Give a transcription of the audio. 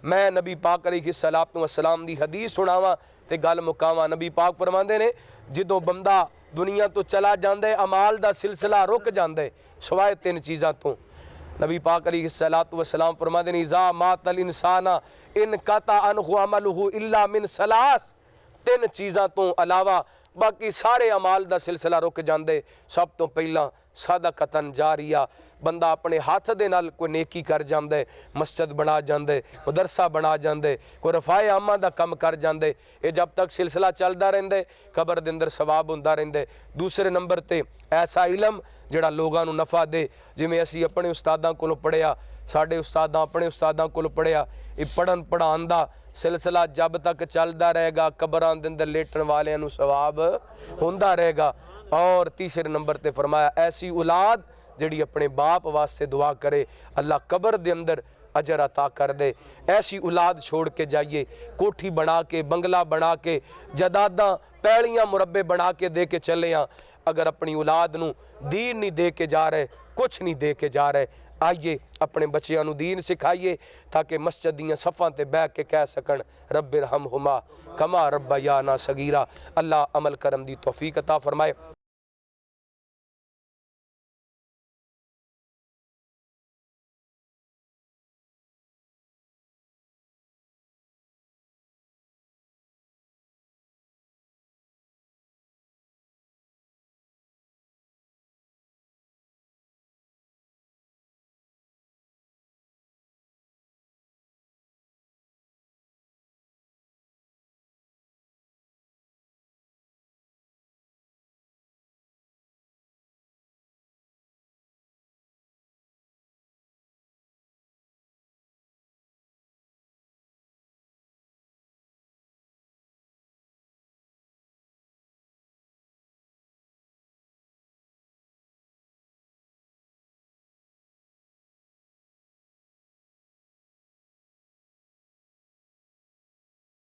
मैं नबी पाक अलैहिस्सलातु वस्सलाम दी हदीस सुनावा ते गल मुकावा। नबी पाक फरमांदे ने जो बंदा दुनिया तो चला जांदा है अमाल दा सिलसिला रुक जांदा है सिवाय तीन चीज़ां तो। नबी पाक अलैहिस्सलातु वस्सलाम फरमांदे ने इज़ा मातल इंसाना इन कता अनहु अमलुहु इल्ला मिन सलास, तीन चीज़ां तो अलावा बाकी सारे अमाल दा सिलसिला रुक जांदे। सब तो पहला सदकतन जारिया, बंदा अपने हाथ दे नाल कोई नेकी कर जांदे, मस्जिद बना जांदे, मदरसा बना जांदे, कोई रफाए आमा दा कम कर जांदे। ये जब तक सिलसिला चलदा रहिंदा कबर दे अंदर सवाब हुंदा रहिंदा। दूसरे नंबर ते ऐसा इलम जिहड़ा लोगां नूं नफ़ा दे, जिवें असीं अपने उस्तादां कोलों पढ़िया, साडे उस्तादां अपने उस्तादां कोलों पढ़िया। ये पढ़न पढ़ाउण दा सिलसिला जब तक चलता रहेगा कबरां दे अंदर लेटन वालियां नूं सवाब हुंदा रहेगा। और तीसरे नंबर ते फरमाया ऐसी औलाद जिहड़ी अपने बाप वास्ते दुआ करे, अल्लाह कबर दे अंदर अजर अता कर दे। ऐसी औलाद छोड़ के जाइए, कोठी बना के, बंगला बना के, जदादा पैलियां मुरब्बे बना के दे के चले आ, अगर अपनी औलाद नूं दीन नहीं दे के जा रहे, कुछ नहीं दे के जा रहे, आइए अपने बच्चों नूं दीन सिखाइए ताकि मस्जिद दीयां सफ़ां ते बैठ के कह सकन रब्बिरहमहुमा कमा रब्बयाना सगीरा। अल्लाह अमल करम दी तौफीक अता फरमाए।